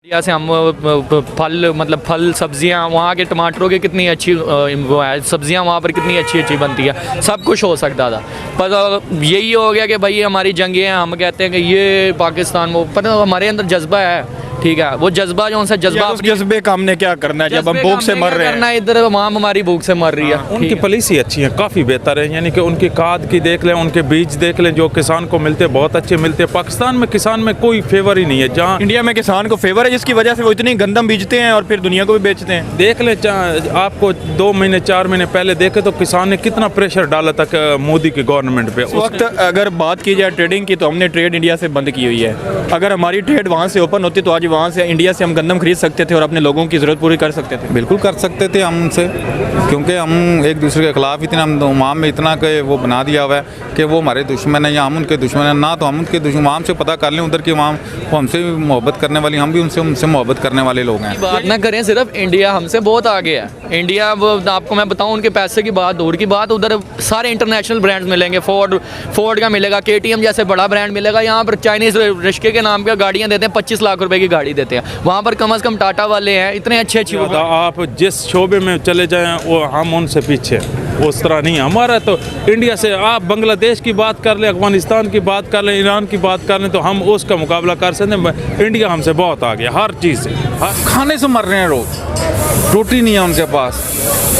India से हम फल मतलब फल सब्जियां, वहाँ के टमाटरों की कितनी अच्छी वो है, सब्जियां वहाँ पर कितनी अच्छी अच्छी बनती है, सब कुछ हो सकता था। पर यही हो गया कि भाई हमारी जंगें हैं, हम कहते हैं कि ये पाकिस्तान वो, पर हमारे अंदर जज्बा है, ठीक है, वो जज्बा जो सा जज्बा, उस जज्बे का हमने क्या करना है जब हम भूख से मर रहे हैं। इधर वहाँ हमारी भूख से मर रही है। उनकी पॉलिसी अच्छी है, काफ़ी बेहतर है, यानी कि उनकी खाद की देख लें, उनके बीज देख लें, जो किसान को मिलते हैं बहुत अच्छे मिलते हैं। पाकिस्तान में किसान में कोई फेवर ही नहीं है, जहाँ इंडिया में किसान को फेवर है, जिसकी वजह से वो इतनी गंदम बीजते हैं और फिर दुनिया को भी बेचते हैं। देख लें, आपको 2 महीने 4 महीने पहले देखे तो किसान ने कितना प्रेशर डाला था मोदी की गवर्नमेंट पे। उस वक्त अगर बात की जाए ट्रेडिंग की, तो हमने ट्रेड इंडिया से बंद की हुई है। अगर हमारी ट्रेड वहाँ से ओपन होती तो आज वहाँ से इंडिया से हम गंदम खरीद सकते थे और अपने लोगों की ज़रूरत पूरी कर सकते थे। बिल्कुल कर सकते थे हम उनसे, क्योंकि हम एक दूसरे के खिलाफ इतना, हम उमाम में इतना कि वो बना दिया हुआ है कि वो हमारे दुश्मन है या हम उनके दुश्मन है ना, तो हम उनके दुश्मन से पता कर लें उधर की इमाम वो हमसे मोहब्बत करने वाली, हम भी उनसे मोहब्बत करने वाले लोग हैं। बात ना करें, सिर्फ इंडिया हमसे बहुत आगे है। इंडिया वो आपको मैं बताऊं, उनके पैसे की बात, दूर की बात, उधर सारे इंटरनेशनल ब्रांड्स मिलेंगे, फोर्ड का मिलेगा, KTM जैसे बड़ा ब्रांड मिलेगा। यहाँ पर चाइनीज़ रिश्के के नाम पे गाड़ियाँ देते हैं, 25 लाख रुपए की गाड़ी देते हैं। वहाँ पर कम से कम टाटा वाले हैं, इतने अच्छे अच्छी। आप जिस शोबे में चले जाएं वो हम उनसे पीछे, उस तरह नहीं। हमारा तो इंडिया से आप बांग्लादेश की बात कर लें, अफगानिस्तान की बात कर लें, ईरान की बात कर लें, तो हम उसका मुकाबला कर सकते हैं। इंडिया हमसे बहुत आगे हर चीज़ से। खाने से मर रहे हैं लोग, रोटी नहीं है उनके पास,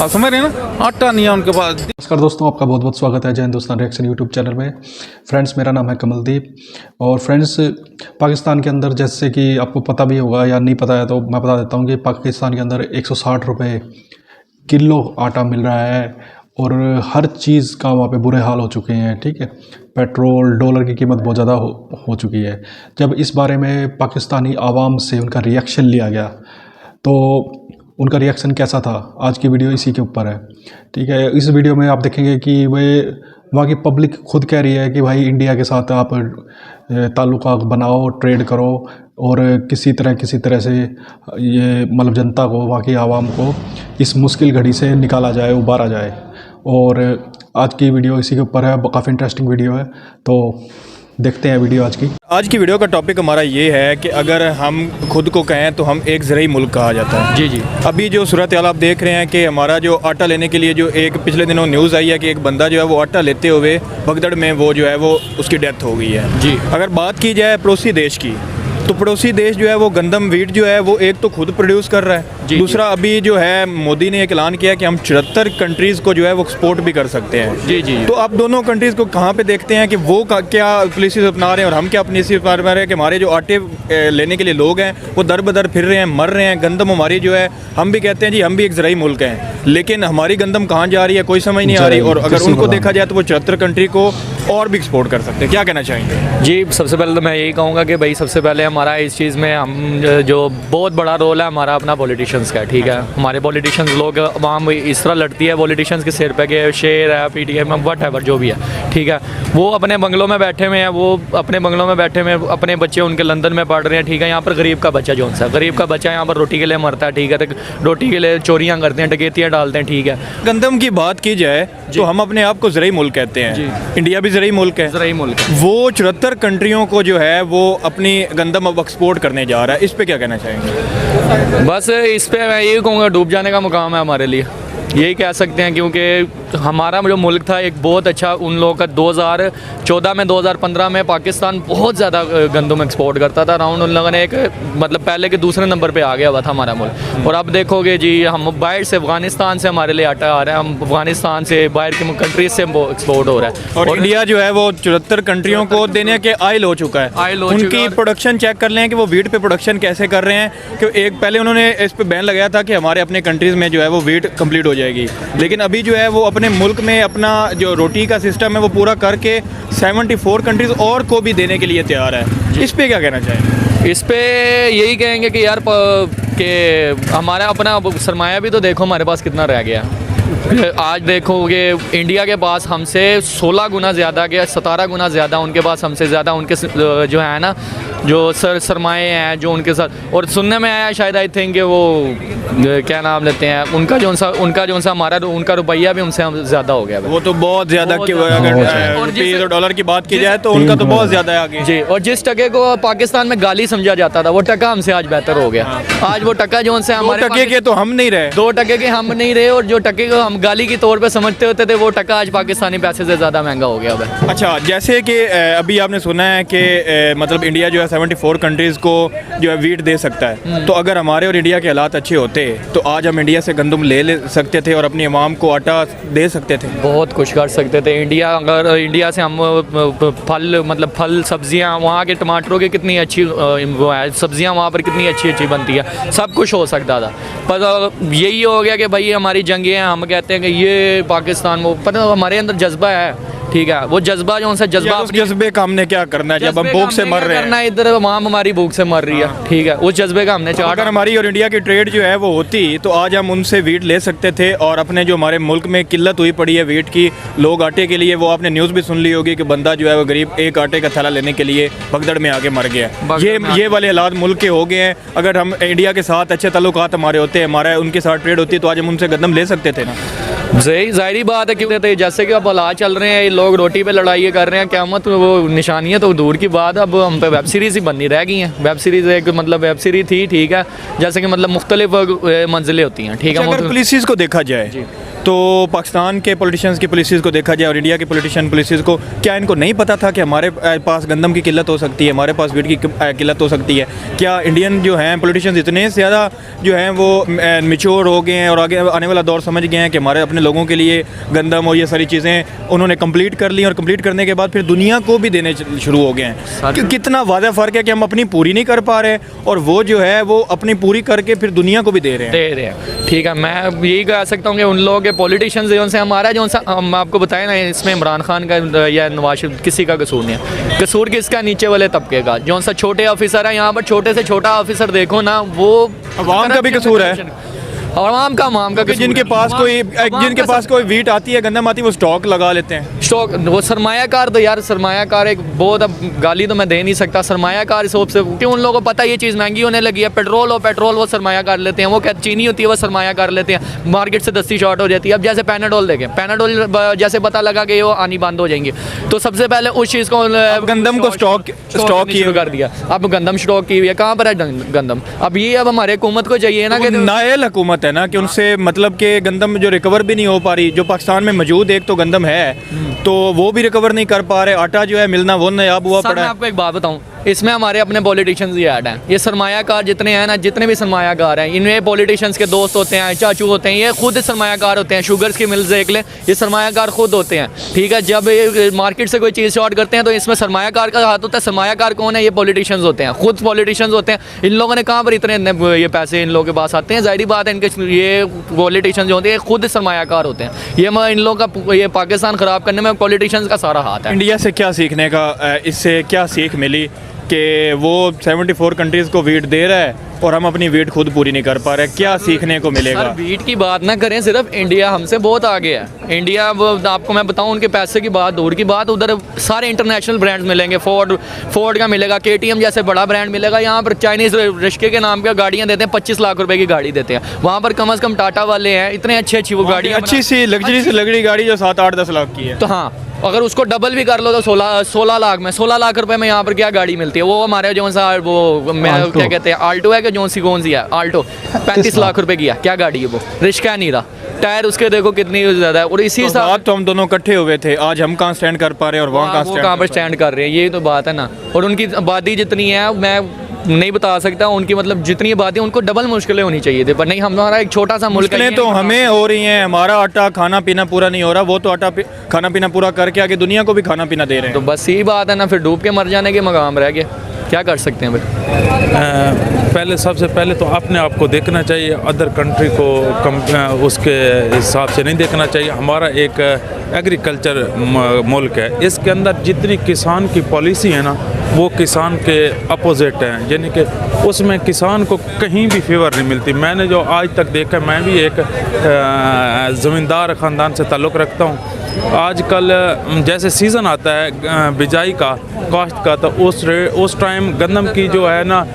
आप समझ रहे हैं ना, आटा नहीं है उनके पास। नमस्कार दोस्तों, आपका बहुत बहुत स्वागत है जय हिंदुस्तान रिएक्शन यूट्यूब चैनल में। फ्रेंड्स, मेरा नाम है कमलदीप। और फ्रेंड्स, पाकिस्तान के अंदर, जैसे कि आपको पता भी होगा या नहीं पता है तो मैं बता देता हूँ कि पाकिस्तान के अंदर 160 रुपये किलो आटा मिल रहा है और हर चीज़ का वहाँ पे बुरे हाल हो चुके हैं। ठीक है, पेट्रोल, डॉलर की कीमत बहुत ज़्यादा हो चुकी है। जब इस बारे में पाकिस्तानी आवाम से उनका रिएक्शन लिया गया तो उनका रिएक्शन कैसा था, आज की वीडियो इसी के ऊपर है। ठीक है, इस वीडियो में आप देखेंगे कि वहाँ की पब्लिक खुद कह रही है कि भाई इंडिया के साथ आप ताल्लुक़ बनाओ, ट्रेड करो और किसी तरह से ये मतलब जनता को, वहाँ की आवाम को इस मुश्किल घड़ी से निकाला जाए, उबारा जाए। और आज की वीडियो इसी के ऊपर है, काफ़ी इंटरेस्टिंग वीडियो है, तो देखते हैं वीडियो आज की। आज की वीडियो का टॉपिक हमारा ये है कि अगर हम खुद को कहें तो हम एक ज़रूरी मुल्क कहा जाता है। जी जी। अभी जो सूरत हाल आप देख रहे हैं कि हमारा जो आटा लेने के लिए जो एक पिछले दिनों न्यूज़ आई है कि एक बंदा जो है वो आटा लेते हुए भगदड़ में वो जो है वो उसकी डेथ हो गई है। जी। अगर बात की जाए पड़ोसी देश की, तो पड़ोसी देश जो है वो गंदम वीट जो है वो एक तो खुद प्रोड्यूस कर रहा है, दूसरा अभी जो है मोदी ने एक ऐलान किया कि हम 74 कंट्रीज़ को जो है वो एक्सपोर्ट भी कर सकते हैं। जी जी। तो आप दोनों कंट्रीज़ को कहाँ पे देखते हैं कि वो क्या पॉलिसीज अपना रहे हैं और हम क्या पॉलिसी अपना रहे हैं कि हमारे जो आटे लेने के लिए लोग हैं वो दर बदर फिर रहे हैं, मर रहे हैं। गंदम हमारी जो है, हम भी कहते हैं जी हम भी एक ज़राई मुल्क हैं, लेकिन हमारी गंदम कहाँ जा रही है कोई समझ नहीं आ रही। और अगर उनको देखा जाए तो वो 74 कंट्री को और भी एक्सपोर्ट कर सकते हैं। क्या कहना चाहेंगे? जी, सबसे पहले तो मैं यही कहूँगा कि भाई सबसे पहले हमारा इस चीज़ में हम जो बहुत बड़ा रोल है हमारा अपना पॉलिटिशियंस का है। ठीक है, हमारे पॉलिटिशियंस लोग आवाम इस तरह लड़ती है पॉलिटिशियंस के सिर पे कि शेर है, PTM वट है, जो भी है। ठीक है, वो अपने बंगलों में बैठे हुए हैं, वो अपने बंगलों में बैठे हुए, अपने बच्चे उनके लंदन में पढ़ रहे हैं। ठीक है, यहाँ पर गरीब का बच्चा जो सा गरीब का बच्चा यहाँ पर रोटी के लिए मरता है। ठीक है, तो रोटी के लिए चोरियाँ करते हैं, डकैतियाँ डालते हैं। ठीक है, गंदम की बात की जाए तो हम अपने आप को ज़राई मुल्क कहते हैं। इंडिया भी ज़राई मुल्क है, ज़राई मुल्क। वो 74 कंट्रियों को जो है वो अपनी गंदम अब एक्सपोर्ट करने जा रहा है। इस पे क्या कहना चाहेंगे? बस इस पे मैं यही कहूँगा डूब जाने का मुकाम है हमारे लिए, यही कह सकते हैं, क्योंकि हमारा जो मुल्क था एक बहुत अच्छा, उन लोगों का 2014 में 2015 में पाकिस्तान बहुत ज़्यादा गंदम एक्सपोर्ट करता था। अराउंड उन लोगों ने एक मतलब पहले के दूसरे नंबर पे आ गया हुआ था हमारा मुल्क। और अब देखोगे जी, हम बाहर से अफगानिस्तान से हमारे लिए आटा आ रहा है, हम अफगानिस्तान से बाहर की कंट्रीज से एक्सपोर्ट हो रहा है। और इंडिया जो है वो 74 कंट्रियों को देने के आइल हो चुका है। उनकी प्रोडक्शन चेक कर लें कि वो वीट पे प्रोडक्शन कैसे कर रहे हैं। कि एक पहले उन्होंने इस पे बैन लगाया था कि हमारे अपने कंट्रीज़ में जो है वो वीट कंप्लीट हो जाएगी, लेकिन अभी जो है वो अपने मुल्क में अपना जो रोटी का सिस्टम है वो पूरा करके 74 कंट्रीज़ और को भी देने के लिए तैयार है। इस पे क्या कहना चाहेंगे? इस पे यही कहेंगे कि यार कि हमारा अपना सरमाया भी तो देखो हमारे पास कितना रह गया। आज देखोगे इंडिया के पास हमसे 16 गुना ज़्यादा, 17 गुना ज़्यादा उनके पास हमसे ज़्यादा उनके जो है ना जो सरमाए हैं जो उनके साथ, और सुनने में आया शायद आई थिंक वो क्या नाम लेते हैं उनका जो सा हमारा उनका रुपया भी हमसे ज़्यादा हो गया है। वो तो बहुत ज़्यादा बहुत अगर ज़्यादा। और रुपये जिस- और डॉलर की बात की जाए तो उनका तो बहुत ज़्यादा है आगे। जी, और जिस टके को पाकिस्तान में गाली समझा जाता था वो टका हमसे आज बेहतर हो गया। आज वो टका जो उनसे दो हमारे टके के तो हम नहीं रहे। 2 टके के हम नहीं रहे, और जो टके को हम गाली के तौर पे समझते होते थे वो टका आज पाकिस्तानी पैसे से ज़्यादा महंगा हो गया अब है। अच्छा, जैसे कि अभी आपने सुना है कि मतलब इंडिया जो है 74 कंट्रीज़ को जो है वीट दे सकता है, तो अगर हमारे और इंडिया के हालात अच्छे होते तो आज हम इंडिया से गंदम ले सकते थे और अपनी आवाम को आटा दे सकते थे। बहुत कुछ कर सकते थे। अगर इंडिया से हम फल सब्जियां, वहाँ के टमाटरों की कितनी अच्छी वो है, सब्जियां वहाँ पर कितनी अच्छी अच्छी बनती है, सब कुछ हो सकता था। पर यही हो गया कि भाई हमारी जंगें हैं, हम कहते हैं कि ये पाकिस्तान वो, पर हमारे अंदर जज्बा है, ठीक है, वो जज्बा जो उनसे जज्बा उस जज्बे का हमने क्या करना है जब हम भूख से मर रहे हैं? इधर वहाँ हमारी भूख से मर रही है, ठीक है, उस जज्बे का हमने चार्ट। अगर हमारी और इंडिया की ट्रेड जो है वो होती तो आज हम उनसे वीट ले सकते थे, और अपने जो हमारे मुल्क में किल्लत हुई पड़ी है वीट की, लोग आटे के लिए, वो आपने न्यूज़ भी सुन ली होगी कि बंदा जो है वो गरीब एक आटे का थैला लेने के लिए भगदड़ में आके मर गया। ये वाले हालात मुल्क के हो गए हैं। अगर हम इंडिया के साथ अच्छे ताल्लुकात हमारे होते, हमारा उनके साथ ट्रेड होती, तो आज हम उनसे गंदम ले सकते थे ना। ज़ाहिरी बात है, क्योंकि जैसे कि अब हालात चल रहे हैं, ये लोग रोटी पे लड़ाई कर रहे हैं, क़यामत वो निशानियाँ तो दूर की बात, अब हम पे वेब सीरीज़ ही बननी रह गई हैं। वेब सीरीज़ एक मतलब वेब सीरीज़ थी, ठीक है, जैसे कि मतलब मुख्तलिफ मंजिलें होती हैं, ठीक है। अगर पुलिसेस को देखा जाए तो पाकिस्तान के पॉलिटिशियंस की पुलिसेस को देखा जाए और इंडिया के पॉलिटिशियन पुलिसेस को, क्या इनको नहीं पता था कि हमारे पास गंदम की किल्लत हो सकती है, हमारे पास वीट की किल्लत हो सकती है? क्या इंडियन जो हैं पॉलिटिशियंस इतने ज़्यादा जो हैं वो मैच्योर हो गए हैं और आगे आने वाला दौर समझ गए हैं कि हमारे अपने लोगों के लिए गंदम और ये सारी चीज़ें उन्होंने कंप्लीट कर ली, और कंप्लीट करने के बाद फिर दुनिया को भी देने शुरू हो गए हैं? कितना वाज़ा फ़र्क है कि हम अपनी पूरी नहीं कर पा रहे और वो जो है वो अपनी पूरी करके फिर दुनिया को भी दे रहे हैं। ठीक है, मैं यही कह सकता हूँ कि उन लोगों के पॉलिटिशियंस से हमारा जो सा हम आपको बताएं ना, इसमें इमरान खान का या नवाज शरीफ किसी का कसूर नहीं है। कसूर किसका? नीचे वाले तबके का, जो सा छोटे ऑफिसर है यहाँ पर, छोटे से छोटा ऑफिसर देखो ना, वो अवाम का भी कसूर है। आवाम का जिनके पास कोई वीट आती है, गंदम आती है, वो स्टॉक लगा लेते हैं। स्टॉक, वो सरमायाकार, तो यार सरमायाकार एक बहुत, अब गाली तो मैं दे नहीं सकता, सरमायाकार हिसाब से, क्योंकि उन लोगों को पता है ये चीज़ महंगी होने लगी है। पेट्रोल वो सरमायाकार लेते हैं, वो क्या चीनी होती है वो सरमायाकार लेते हैं, मार्केट से दस्ती शॉर्ट हो जाती है। अब जैसे पैनाडोल देखें, पैनाडोल जैसे पता लगा कि वो आनी बंद हो जाएंगे, तो सबसे पहले उस चीज़ को गंदम को स्टॉक शुरू कर दिया। अब गंदम स्टॉक की हुई है, कहाँ पर है गंदम? अब ये अब हमारे हुकूमत को चाहिए ना कि नायल हुकूमत है ना कि उनसे मतलब कि गंदम जो रिकवर भी नहीं हो पा रही, जो पाकिस्तान में मौजूद एक तो गंदम है तो वो भी रिकवर नहीं कर पा रहे, आटा जो है मिलना वो नायाब हुआ पड़ा है। मैं आपको एक बात बताऊं, इसमें हमारे अपने पॉलिटिशियंस ही ऐड हैं। ये सरमायाकार जितने हैं ना, जितने भी सरमायाकार हैं, इनमें पॉलिटिशियंस के दोस्त होते हैं, चाचू होते हैं, ये खुद सरमायाकार होते हैं। शुगर्स की मिल्स देख लें, ये सरमायाकार खुद होते हैं, ठीक है। जब ये मार्केट से कोई चीज़ शॉर्ट करते हैं तो इसमें सरमायाकार का हाथ होता है। सरमायाकार कौन है? ये पॉलिटिशियंस होते हैं, खुद पॉलिटिशियंस होते हैं। इन लोगों ने कहाँ पर इतने ये पैसे इन लोगों के पास आते हैं? ज़ाहिर बात है, इनके ये पॉलिटिशियंस जो होते हैं खुद सरमायाकार होते हैं। ये इन लोगों का ये पाकिस्तान ख़राब करने में पॉलिटिशियंस का सारा हाथ है। इंडिया से क्या सीखने का, इससे क्या सीख मिली कि वो 74 कंट्रीज़ को वीट दे रहा है और हम अपनी वीट खुद पूरी नहीं कर पा रहे? क्या सीखने को मिलेगा? सर, वीट की बात ना करें, सिर्फ इंडिया हमसे बहुत आगे है। इंडिया, वो आपको मैं बताऊं, उनके पैसे की बात दूर की बात, उधर सारे इंटरनेशनल ब्रांड्स मिलेंगे। फोर्ड का मिलेगा, KTM जैसे बड़ा ब्रांड मिलेगा। यहाँ पर चाइनीज़ रिश्के के नाम पे गाड़ियाँ देते हैं, 25 लाख रुपए की गाड़ी देते हैं। वहाँ पर कम से कम टाटा वाले हैं, इतने अच्छी वो गाड़ियाँ, अच्छी सी लग्जरी से लग्जरी गाड़ी जो 7-8-10 लाख की है। तो हाँ, अगर उसको डबल भी कर लो तो 16 लाख में, 16 लाख रुपए में यहाँ पर क्या गाड़ी मिलती है? वो हमारे जो सा वो क्या कहते हैं, आल्टो है कि कौन सी है आल्टो, 35 लाख रुपए की है। क्या गाड़ी है वो? रिश्का नहीं रहा, टायर उसके देखो कितनी ज़्यादा है। और इसी साथ तो हम दोनों इकट्ठे हुए थे, आज हम कहाँ स्टैंड कर पा रहे हैं और वहाँ कहाँ पर स्टैंड कर रहे हैं, ये तो बात है ना। और उनकी आबादी जितनी है मैं नहीं बता सकता, उनकी मतलब जितनी आबादी, उनको डबल मुश्किलें होनी चाहिए थी, पर नहीं, हमारा एक छोटा सा मुल्क है। तो हमें हो रही हैं, हमारा आटा खाना पीना पूरा नहीं हो रहा, वो तो आटा खाना पीना पूरा करके आगे दुनिया को भी खाना पीना दे रहे हैं। तो बस यही बात है ना, फिर डूब के मर जाने के मकाम रह गए, क्या कर सकते हैं फिर? सबसे पहले तो अपने आप को देखना चाहिए, अदर कंट्री को उसके हिसाब से नहीं देखना चाहिए। हमारा एक एग्रीकल्चर मुल्क है, इसके अंदर जितनी किसान की पॉलिसी है ना, वो किसान के अपोजिट हैं, यानी कि उसमें किसान को कहीं भी फेवर नहीं मिलती। मैंने जो आज तक देखा, मैं भी एक ज़मींदार ख़ानदान से ताल्लुक़ रखता हूँ, आजकल जैसे सीज़न आता है बिजाई का, काश्त का, तो उस टाइम गंदम की जो है ना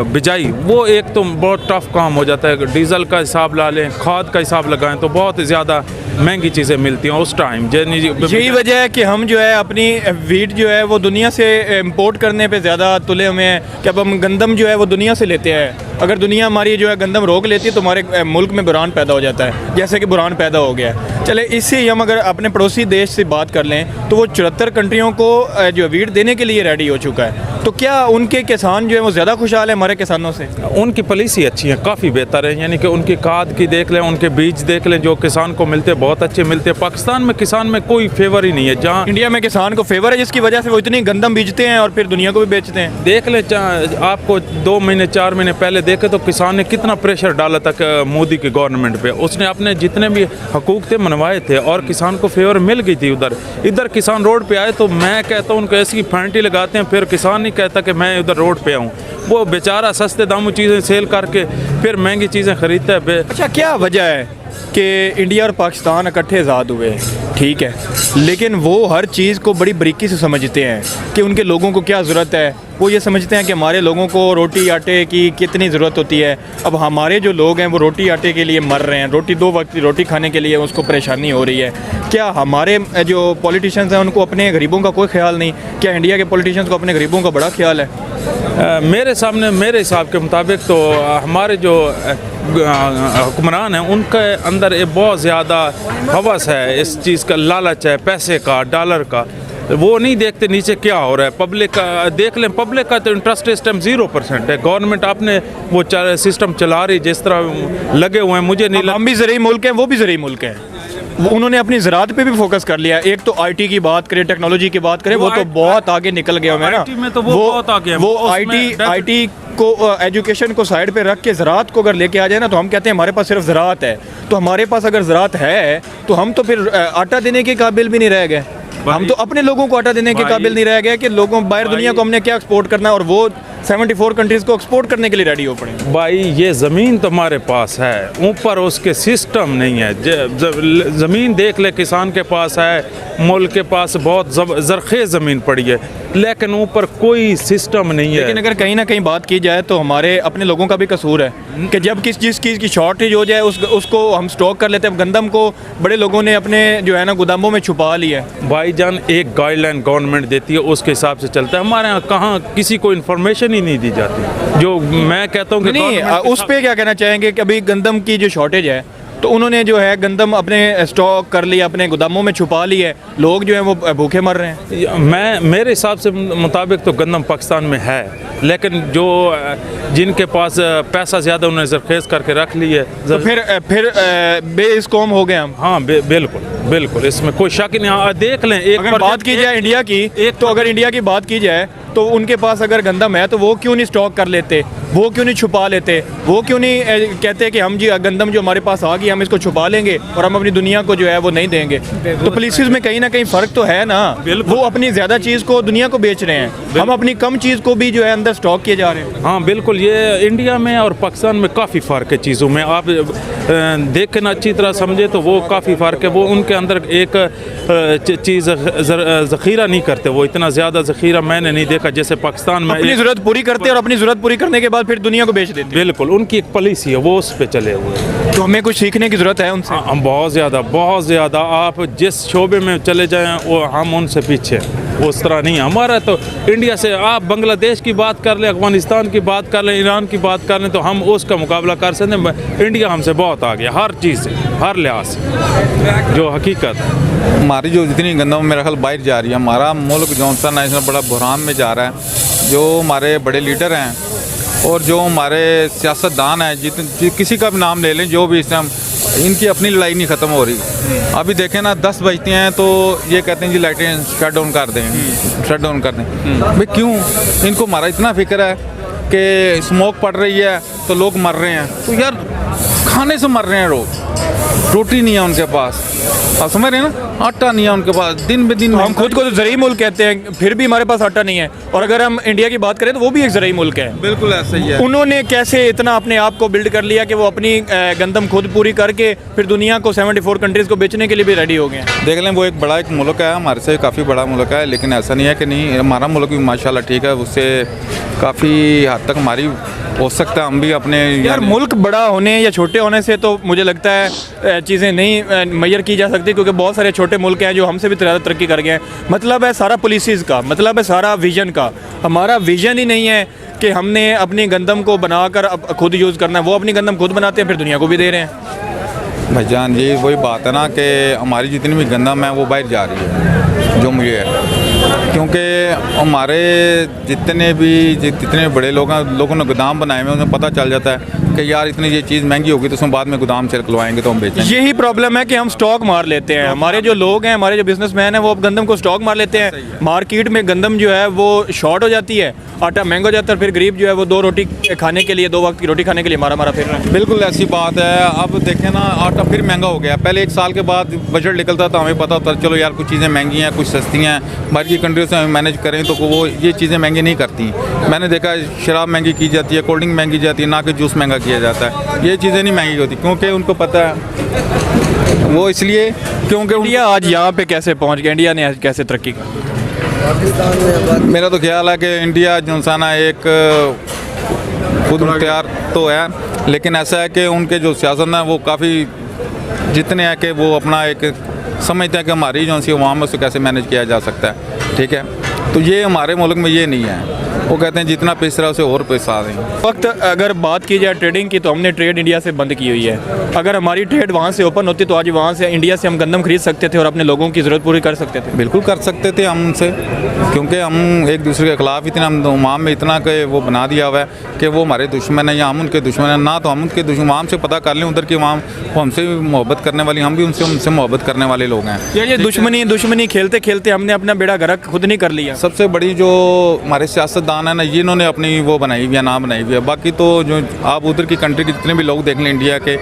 बिजाई, वो एक तो बहुत टफ काम हो जाता है। डीज़ल का हिसाब ला लें, खाद का हिसाब लगाएं तो बहुत ज़्यादा महंगी चीज़ें मिलती हैं उस टाइम। यही वजह है कि हम जो है अपनी वीट जो है वो दुनिया से इंपोर्ट करने पे ज़्यादा तुले हुए हैं कि अब हम गंदम जो है वो दुनिया से लेते हैं। अगर दुनिया हमारी जो है गंदम रोक लेती है तो हमारे मुल्क में बुरान पैदा हो जाता है, जैसे कि बुरान पैदा हो गया है। चले, इससे हम अगर अपने पड़ोसी देश से बात कर लें तो वो 74 कंट्रियों को जो वीट देने के लिए रेडी हो चुका है। तो क्या उनके किसान जो है वो ज़्यादा खुशहाल है हमारे किसानों से? उनकी पॉलिसी अच्छी है, काफ़ी बेहतर है। यानी कि उनकी खाद की देख लें, उनके बीज देख लें, जो किसान को मिलते हैं बहुत अच्छे मिलते हैं। पाकिस्तान में किसान में कोई फेवर ही नहीं है। जहाँ इंडिया में किसान को फेवर है, जिसकी वजह से वो इतनी गंदम बीजते हैं और फिर दुनिया को भी बेचते हैं। देख लें, आपको 2 महीने 4 महीने पहले देखे तो किसान ने कितना प्रेशर डाला था मोदी की गवर्नमेंट पे। उसने अपने जितने भी हकूक थे मनवाए थे और किसान को फेवर मिल गई थी। इधर किसान रोड पे आए तो मैं कहता हूँ उनको ऐसी फैंटी लगाते हैं, फिर किसान नहीं कहता कि मैं उधर रोड पे आऊँ। वो बेचारा सस्ते दामों चीज़ें सेल करके फिर महंगी चीज़ें खरीदता है। अच्छा, क्या वजह है कि इंडिया और पाकिस्तान इकट्ठे आज़ाद हुए, ठीक है, लेकिन वो हर चीज़ को बड़ी बारीकी से समझते हैं कि उनके लोगों को क्या ज़रूरत है। वो ये समझते हैं कि हमारे लोगों को रोटी आटे की कितनी ज़रूरत होती है। अब हमारे जो लोग हैं वो रोटी आटे के लिए मर रहे हैं, 2 वक्त की रोटी खाने के लिए उसको परेशानी हो रही है। क्या हमारे जो पॉलिटिशियंस हैं उनको अपने गरीबों का कोई ख्याल नहीं? क्या इंडिया के पॉलिटिशियंस को अपने गरीबों का बड़ा ख्याल है? मेरे हिसाब के मुताबिक तो हमारे जो हुक्मरान हैं उनके अंदर एक बहुत ज़्यादा हवस है, इस चीज़ का लालच है, पैसे का, डॉलर का। वो नहीं देखते नीचे क्या हो रहा है। पब्लिक का देख लें, पब्लिक का तो इंटरेस्ट इस टाइम 0% है। गवर्नमेंट अपने वो सिस्टम चला रही जिस तरह लगे हुए हैं। मुझे नहीं हम भी ज़रूरी मुल्क हैं, वो भी ज़रूरी मुल्क हैं। उन्होंने अपनी ज़राअत पे भी फोकस कर लिया। एक तो आईटी की बात करें, टेक्नोलॉजी की बात करें, वो तो बहुत आगे निकल गया है ना। IT में तो वो बहुत आगे है। वो आईटी को एजुकेशन को साइड पे रख के ज़राअत को अगर लेके आ जाए ना तो हम कहते हैं हमारे पास सिर्फ ज़राअत है। तो हमारे पास अगर ज़राअत है तो हम तो फिर आटा देने के काबिल भी नहीं रह गए। हम तो अपने लोगों को आटा देने के काबिल नहीं रह गए कि लोगों बाहर दुनिया को हमने क्या एक्सपोर्ट करना है, और वो 74 कंट्रीज़ को एक्सपोर्ट करने के लिए रेडी हो पड़े। भाई ये ज़मीन तो हमारे पास है, ऊपर उसके सिस्टम नहीं है। ज़मीन देख ले, किसान के पास है, मुल्क के पास बहुत ज़रख़ेज़ ज़मीन पड़ी है, लेकिन ऊपर कोई सिस्टम नहीं है। लेकिन अगर कहीं ना कहीं बात की जाए तो हमारे अपने लोगों का भी कसूर है कि जब जिस चीज़ की शॉर्टेज हो जाए उसको हम स्टॉक कर लेते हैं। गंदम को बड़े लोगों ने अपने जो है ना गोदामों में छुपा लिया है। भाईजान, एक गाइडलाइन गवर्नमेंट देती है, उसके हिसाब से चलता है। हमारे यहाँ कहाँ किसी को इन्फॉर्मेशन ही नहीं दी जाती। जो मैं कहता हूँ कि नहीं, उस पर क्या कहना चाहेंगे कि अभी गंदम की जो शॉर्टेज है तो उन्होंने जो है गंदम अपने स्टॉक कर लिया, अपने गोदामों में छुपा ली है, लोग जो हैं वो भूखे मर रहे हैं। मेरे हिसाब से मुताबिक तो गंदम पाकिस्तान में है, लेकिन जो जिनके पास पैसा ज़्यादा उन्होंने ज़रख़ेज़ करके रख ली है, तो फिर बेइस कौम हो गए हम। हाँ, बिल्कुल इसमें कोई शक नहीं। देख लें, अगर बात की जाए इंडिया की, तो अगर इंडिया की बात की जाए तो उनके पास अगर गंदम है तो वो क्यों नहीं स्टॉक कर लेते, वो क्यों नहीं छुपा लेते, वो क्यों नहीं कहते कि हम जी गंदम जो हमारे पास आ गई हम इसको छुपा लेंगे और हम अपनी दुनिया को जो है वो नहीं देंगे। तो पॉलिसीज़ में कहीं ना कहीं फ़र्क तो है ना। वो अपनी ज़्यादा चीज़ को दुनिया को बेच रहे हैं, हम अपनी कम चीज़ को भी जो है अंदर स्टॉक किए जा रहे हैं। हाँ बिल्कुल, ये इंडिया में और पाकिस्तान में काफ़ी फ़र्क है चीज़ों में। आप देखें ना, अच्छी तरह समझे तो वो काफ़ी फ़र्क है। वो उनके अंदर एक चीज़ ज़ख़ीरा नहीं करते, वो इतना ज़्यादा ज़ख़ीरा मैंने नहीं देखा जैसे पाकिस्तान में। अपनी ज़रूरत पूरी करते हैं और अपनी ज़रूरत पूरी करने के बाद फिर दुनिया को बेच देते हैं। बिल्कुल, उनकी एक पॉलिसी है, वो उस पर चले हुए। तो हमें कुछ सीखने की ज़रूरत है उनसे। हम बहुत ज़्यादा। आप जिस शोबे में चले जाएं वो हम उनसे पीछे, उस तरह नहीं। हमारा तो इंडिया से, आप बांग्लादेश की बात कर लें, अफगानिस्तान की बात कर लें, ईरान की बात कर लें, तो हम उसका मुकाबला कर सकते हैं। इंडिया हमसे बहुत आगे हर चीज़ से, हर लिहाज से, जो हकीकत है। हमारी जो जितनी गंदम मेरा ख्याल बाहर जा रही है, हमारा मुल्क जो सा नेशनल बड़ा बुहरान में जा रहा है। जो हमारे बड़े लीडर हैं और जो हमारे सियासतदान हैं, किसी का भी नाम ले लें, जो भी इस टाइम इनकी अपनी लड़ाई नहीं ख़त्म हो रही। अभी देखें ना, 10 बजती हैं तो ये कहते हैं जी लाइटें शट डाउन कर दें। भाई क्यों? इनको हमारा इतना फिक्र है कि स्मोक पड़ रही है तो लोग मर रहे हैं। तो यार खाने से मर रहे हैं लोग, रोटी नहीं है उनके पास, आप समझ रहे हैं ना, आटा नहीं है उनके पास, दिन ब दिन हम खुद को तो ज़रूरी मुल्क कहते हैं, फिर भी हमारे पास आटा नहीं है। और अगर हम इंडिया की बात करें तो वो भी एक ज़रूरी मुल्क है। बिल्कुल ऐसा ही है। उन्होंने कैसे इतना अपने आप को बिल्ड कर लिया कि वो अपनी गंदम खुद पूरी करके फिर दुनिया को 74 कंट्रीज़ को बेचने के लिए भी रेडी हो गए हैं। देख लें, वो एक बड़ा एक मुल्क है, हमारे से काफ़ी बड़ा मुल्क है, लेकिन ऐसा नहीं है कि नहीं, हमारा मुल्क भी माशाल्लाह ठीक है, उससे काफ़ी हद तक हमारी हो सकता है, हम भी अपने यार मुल्क बड़ा होने या छोटे होने से तो मुझे लगता है चीज़ें नहीं मेजर की जा सकती, क्योंकि बहुत सारे छोटे मुल्क हैं जो हमसे भी ज़्यादा तरक्की कर गए हैं। मतलब है सारा पॉलिसीज़ का, मतलब है सारा विजन का। हमारा विजन ही नहीं है कि हमने अपनी गंदम को बनाकर अब खुद यूज़ करना है, वो अपनी गंदम खुद बनाते हैं फिर दुनिया को भी दे रहे हैं। भाईजान ये वही बात है ना कि हमारी जितनी भी गंदम है वो बाहर जा रही है, जो मुझे है, क्योंकि हमारे जितने बड़े लोग हैं, लोगों ने गोदाम बनाए हुए हैं, उन्हें पता चल जाता है कि यार इतनी ये चीज़ महंगी होगी तो उसमें बाद में गोदाम से निकलवाएंगे तो हम बेचेंगे। यही प्रॉब्लम है कि हम स्टॉक मार लेते हैं। हमारे जो लोग हैं, हमारे जो बिजनेसमैन हैं, वो अब गंदम को स्टॉक मार लेते हैं। मार्केट में गंदम जो है वो शॉर्ट हो जाती है, आटा महंगा हो जाता है, फिर गरीब जो है वो 2 रोटी खाने के लिए, 2 वक्त की रोटी खाने के लिए मारा फिर रहा है। बिल्कुल ऐसी बात है। अब देखें ना, आटा फिर महंगा हो गया। पहले 1 साल के बाद बजट निकलता था, हमें पता होता चलो यार कुछ चीज़ें महंगी हैं, कुछ सस्ती हैं, बाहर की कंट्रियों से हमें मैनेज करें तो वो ये चीज़ें महंगी नहीं करती। मैंने देखा शराब महंगी की जाती है, कोल्ड ड्रिंक महंगी जाती है, ना कि जूस महंगा किया जाता है। ये चीज़ें नहीं महंगी होती क्योंकि उनको पता है, वो इसलिए क्योंकि इंडिया आज यहाँ पे कैसे पहुँच गया, इंडिया ने आज कैसे तरक्की की? मेरा तो ख्याल है कि इंडिया जो सा ना एक खुद मुख्तियार तो है, लेकिन ऐसा है कि उनके जो सियासत है वो काफ़ी जितने हैं कि वो अपना एक समझते हैं कि हमारी जो सी अवाम है उसको कैसे मैनेज किया जा सकता है। ठीक है, तो ये हमारे मुल्क में ये नहीं है। वो कहते हैं जितना पैसा रहा उसे और पैसा आ दें। वक्त अगर बात की जाए ट्रेडिंग की तो हमने ट्रेड इंडिया से बंद की हुई है। अगर हमारी ट्रेड वहाँ से ओपन होती तो आज वहाँ से इंडिया से हम गंदम खरीद सकते थे और अपने लोगों की ज़रूरत पूरी कर सकते थे। बिल्कुल कर सकते थे हम उनसे, क्योंकि हम एक दूसरे के ख़िलाफ़ इतना हम अवाम में इतना कि वो बना दिया हुआ है कि वो हमारे दुश्मन है या हम उनके दुश्मन हैं। ना तो हम उनके अवाम से पता कर लें उधर की अवाम वो हमसे भी मोहब्बत करने वाली, हम भी उनसे मोहब्बत करने वाले लोग हैं। ये दुश्मनी खेलते खेलते हमने अपना बेड़ा गर्क खुद नहीं कर लिया। सबसे बड़ी जो हमारे सियासतदान है ना, जिन्होंने अपनी वो बनाई हुई है, ना बनाई हुई है। बाकी तो जो आप उधर की कंट्री के जितने भी लोग देख लें इंडिया के,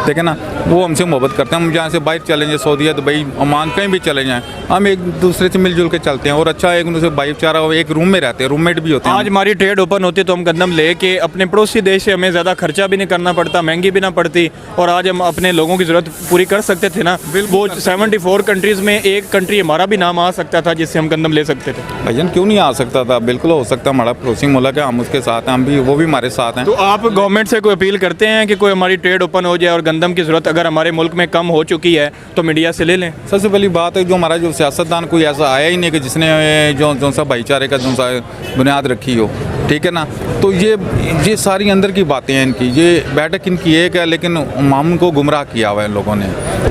देखें ना, वो हमसे मोहब्बत करते हैं। हम जहाँ से बाहर चले जाएँ, सऊदी दुबई ओमान कहीं भी चले जाएँ, हम एक दूसरे से मिलजुल के चलते हैं और अच्छा एक दूसरे भाईचारा, एक रूम में रहते हैं, रूममेट भी होते हैं। आज हमारी ट्रेड ओपन होती तो हम गंदम लेके अपने पड़ोसी देश से हमें ज़्यादा खर्चा भी नहीं करना पड़ता, महंगी भी ना पड़ती, और आज हम अपने लोगों की ज़रूरत पूरी कर सकते थे ना। वो 74 कंट्रीज़ में एक कंट्री हमारा भी नाम आ सकता था जिससे हम गंदम ले सकते थे। भैया क्यों नहीं आ सकता था, बिल्कुल हो सकता। हमारा पड़ोसी मुल्क है, हम उसके साथ हैं, हम भी, वो भी हमारे साथ हैं। तो आप गवर्नमेंट से कोई अपील करते हैं कि कोई हमारी ट्रेड ओपन हो जाए और गंदम की ज़रूरत अगर हमारे मुल्क में कम हो चुकी है तो मीडिया से ले लें? सबसे पहली बात है जो हमारा जो सियासतदान कोई ऐसा आया ही नहीं कि जिसने जो सा भाईचारे का जो सा बुनियाद रखी हो। ठीक है ना, तो ये सारी अंदर की बातें हैं इनकी। ये बैठक इनकी एक है, लेकिन हम को गुमराह किया हुआ है इन लोगों ने।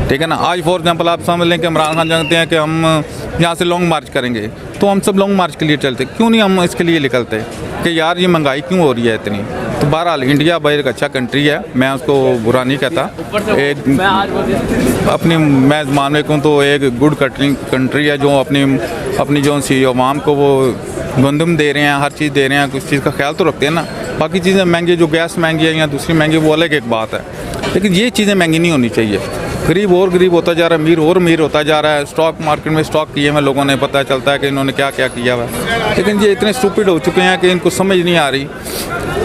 ठीक है ना, आज फॉर एग्जाम्पल आप समझ लें कि इमरान खान जानते हैं कि हम यहाँ से लॉन्ग मार्च करेंगे, तो हम सब लॉन्ग मार्च के लिए चलते, क्यों नहीं हम इसके लिए निकलते कि यार ये महंगाई क्यों हो रही है इतनी। तो बहरहाल इंडिया भाई एक अच्छा कंट्री है, मैं उसको बुरा नहीं कहता। एक अपनी मैं मानने को तो एक गुड कंट्री है जो अपनी जो सी अवाम को वो गंदम दे रहे हैं, हर चीज़ दे रहे हैं, कुछ चीज़ का ख्याल तो रखते हैं ना। बाकी चीज़ें महंगी, जो गैस महंगी है या दूसरी महंगी, वो अलग एक बात है, लेकिन ये चीज़ें महंगी नहीं होनी चाहिए। गरीब और गरीब होता जा रहा है, अमीर और अमीर होता जा रहा है। स्टॉक मार्केट में स्टॉक किए हुए लोगों ने, पता चलता है कि इन्होंने क्या क्या किया हुआ है, लेकिन ये इतने स्टूपिड हो चुके हैं कि इनको समझ नहीं आ रही।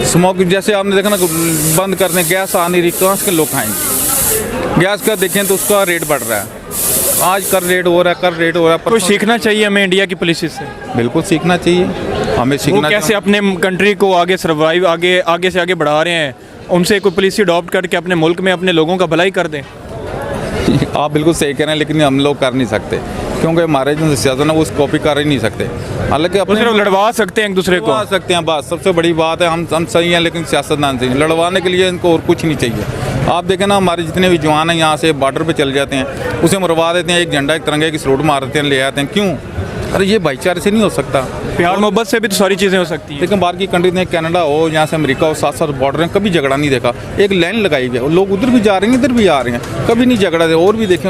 स्मोक जैसे आपने देखा ना, बंद कर दें, गैस आ नहीं रही, कहाँ से लोग खाएंगे? गैस का देखें तो उसका रेट बढ़ रहा है, आज कर रेट हो रहा है, कुछ सीखना चाहिए हमें इंडिया की पॉलिसी से। बिल्कुल सीखना चाहिए, हमें सीखना। कैसे अपने कंट्री को आगे सर्वाइव आगे से आगे बढ़ा रहे हैं, उनसे कोई पॉलिसी अडॉप्ट करके अपने मुल्क में अपने लोगों का भलाई कर दें। आप बिल्कुल सही कह रहे हैं, लेकिन हम लोग कर नहीं सकते क्योंकि हमारे जो सियासत है वो कॉपी कर ही नहीं सकते। हालांकि अपने लड़वा सकते हैं एक दूसरे को, लड़वा सकते हैं, बस सबसे बड़ी बात है। हम सही हैं, लेकिन सियासतदान सही। लड़वाने के लिए इनको और कुछ नहीं चाहिए। आप देखें ना, हमारे जितने भी जवान हैं यहाँ से बॉर्डर पे चले जाते हैं, उसे मरवा देते हैं, एक झंडा एक तिरंगे की सलूट मार देते हैं, ले आते हैं। क्यों? अरे ये भाईचारे से नहीं हो सकता। प्यार मोहब्बत से भी तो सारी चीज़ें हो सकती हैं। लेकिन बाहर की कंट्री में कनाडा हो, यहाँ से अमेरिका हो, साथ साथ बॉर्डर में कभी झगड़ा नहीं देखा। एक लाइन लगाई हुई है, लोग उधर भी जा रहे हैं, इधर भी आ रहे हैं, कभी नहीं झगड़ा दे। और भी देखें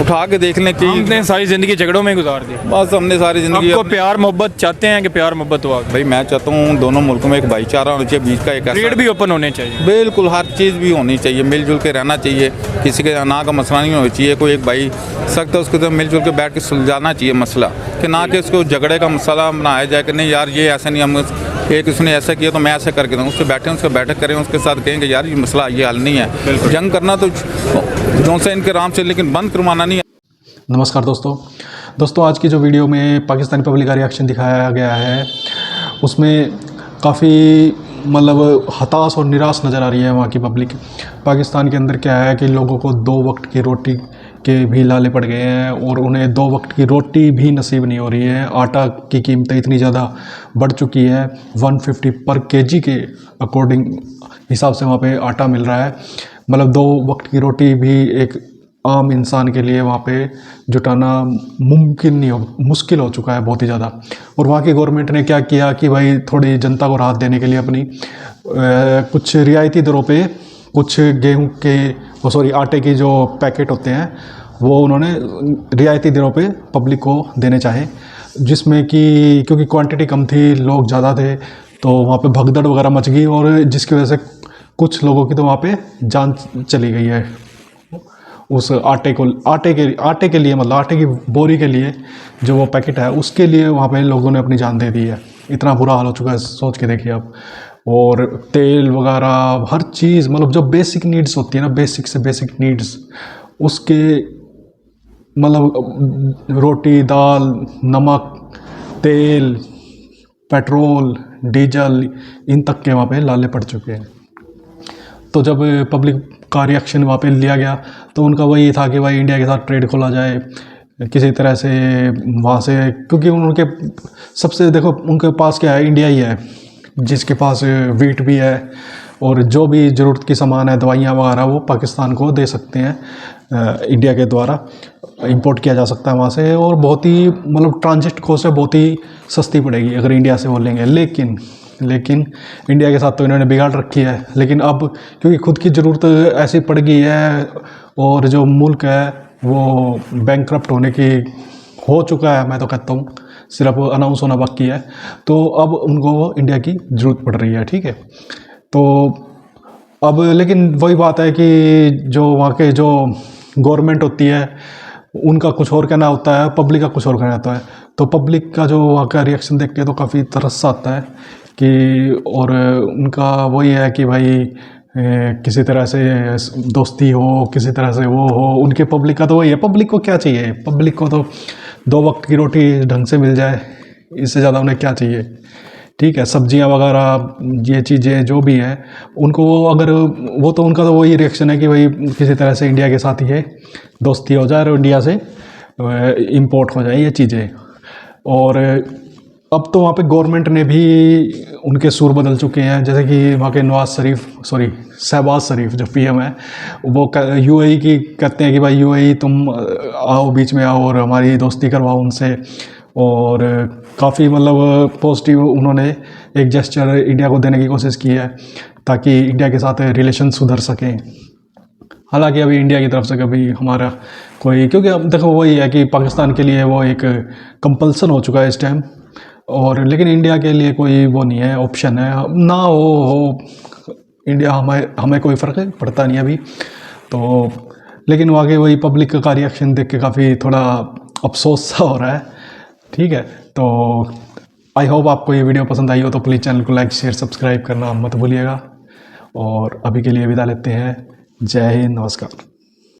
उठा के देख लें कि हमने सारी ज़िंदगी झगड़ों में गुजार दी। बस हमने सारी ज़िंदगी आपको प्यार मोहब्बत चाहते हैं कि प्यार मोहब्बत हुआ? भाई मैं चाहता हूँ दोनों मुल्कों में एक भाईचारा होना चाहिए, बीच का एक ट्रेड ऐसा भी ओपन होने चाहिए। बिल्कुल हर चीज़ भी होनी चाहिए, मिलजुल के रहना चाहिए, किसी के ना का मसला नहीं होना चाहिए। कोई एक भाई सख्त है उसके तो मिलजुल के बैठ के सुलझाना चाहिए मसला, कि ना कि उसको झगड़े का मसला बनाया जाए कि नहीं यार ये ऐसा नहीं, हम एक उसने ऐसा किया तो मैं ऐसा करके दूँ। उससे बैठें, उससे बैठक करें, उसके साथ कहेंगे यार ये मसला ये हल नहीं है। जंग करना तो जो से इनके आराम से, लेकिन बंद करवाना नहीं है। नमस्कार दोस्तों आज की जो वीडियो में पाकिस्तानी पब्लिक का रिएक्शन दिखाया गया है उसमें काफ़ी मतलब हताश और निराश नज़र आ रही है वहाँ की पब्लिक। पाकिस्तान के अंदर क्या है कि लोगों को 2 वक्त की रोटी के भी लाले पड़ गए हैं और उन्हें 2 वक्त की रोटी भी नसीब नहीं हो रही है। आटा की कीमतें इतनी ज़्यादा बढ़ चुकी है, 150 पर केजी के अकॉर्डिंग हिसाब से वहाँ पे आटा मिल रहा है। मतलब 2 वक्त की रोटी भी एक आम इंसान के लिए वहाँ पे जुटाना मुमकिन नहीं हो, मुश्किल हो चुका है बहुत ही ज़्यादा। और वहाँ की गवर्नमेंट ने क्या किया कि भाई थोड़ी जनता को राहत देने के लिए अपनी कुछ रियायती दरों पे कुछ गेहूं के आटे की जो पैकेट होते हैं वो उन्होंने रियायती दरों पे पब्लिक को देने चाहे, जिसमें कि क्योंकि क्वांटिटी कम थी, लोग ज़्यादा थे, तो वहाँ पे भगदड़ वगैरह मच गई और जिसकी वजह से कुछ लोगों की तो वहाँ पे जान चली गई है। उस आटे के लिए मतलब आटे की बोरी के लिए जो वो पैकेट है उसके लिए वहाँ पे लोगों ने अपनी जान दे दी है। इतना बुरा हाल हो चुका है, सोच के देखिए आप। और तेल वगैरह हर चीज़, मतलब जो बेसिक नीड्स होती है ना, बेसिक से बेसिक नीड्स, उसके मतलब रोटी, दाल, नमक, तेल, पेट्रोल, डीजल, इन तक के वहाँ पे लाले पड़ चुके हैं। तो जब पब्लिक का रिएक्शन वहाँ पे लिया गया तो उनका वही था कि भाई इंडिया के साथ ट्रेड खोला जाए किसी तरह से वहाँ से, क्योंकि उनके सबसे देखो उनके पास क्या है, इंडिया ही है जिसके पास वीट भी है और जो भी ज़रूरत की सामान है, दवाइयाँ वगैरह, वो पाकिस्तान को दे सकते हैं। इंडिया के द्वारा इंपोर्ट किया जा सकता है वहाँ से और बहुत ही मतलब ट्रांजिट कॉस्ट है बहुत ही सस्ती पड़ेगी अगर इंडिया से वो लेंगे। लेकिन इंडिया के साथ तो इन्होंने बिगाड़ रखी है। लेकिन अब क्योंकि खुद की ज़रूरत ऐसी पड़ गई है और जो मुल्क है वो बैंकक्रप्ट होने की हो चुका है, मैं तो कहता हूँ सिर्फ अनाउंस होना बाकी है, तो अब उनको इंडिया की ज़रूरत पड़ रही है। ठीक है, तो अब लेकिन वही बात है कि जो वहाँ के जो गवर्नमेंट होती है उनका कुछ और कहना होता है, पब्लिक का कुछ और कहना होता है। तो पब्लिक का जो वहाँ का रिएक्शन देख के तो काफ़ी तरस आता है कि, और उनका वही है कि भाई किसी तरह से दोस्ती हो, किसी तरह से वो हो। उनके पब्लिक का तो वही है, पब्लिक को क्या चाहिए, पब्लिक को तो 2 वक्त की रोटी ढंग से मिल जाए, इससे ज़्यादा उन्हें क्या चाहिए। ठीक है, सब्जियां वगैरह ये चीज़ें जो भी हैं उनको अगर वो तो उनका तो वही रिएक्शन है कि भाई किसी तरह से इंडिया के साथ ये दोस्ती हो जाए और इंडिया से इंपोर्ट हो जाए ये चीज़ें। और अब तो वहाँ पे गवर्नमेंट ने भी उनके सुर बदल चुके हैं, जैसे कि वहाँ के शहबाज शरीफ जो पीएम है वो यूएई की कहते हैं कि भाई यूएई तुम आओ, बीच में आओ और हमारी दोस्ती करवाओ उनसे। और काफ़ी मतलब पॉजिटिव उन्होंने एक जेस्चर इंडिया को देने की कोशिश की है ताकि इंडिया के साथ रिलेशन सुधर सकें। हालांकि अभी इंडिया की तरफ से कभी हमारा कोई, क्योंकि अब देखो वही है कि पाकिस्तान के लिए वो एक कंपल्सन हो चुका है इस टाइम, और लेकिन इंडिया के लिए कोई वो नहीं है, ऑप्शन है ना हो इंडिया, हमें कोई फ़र्क पड़ता नहीं अभी तो। लेकिन वहाँ वही पब्लिक का रिएक्शन देख के काफ़ी थोड़ा अफसोस सा हो रहा है। ठीक है, तो आई होप आपको ये वीडियो पसंद आई हो तो प्लीज़ चैनल को लाइक, शेयर, सब्सक्राइब करना मत भूलिएगा। और अभी के लिए विदा लेते हैं। जय हिंद, नमस्कार।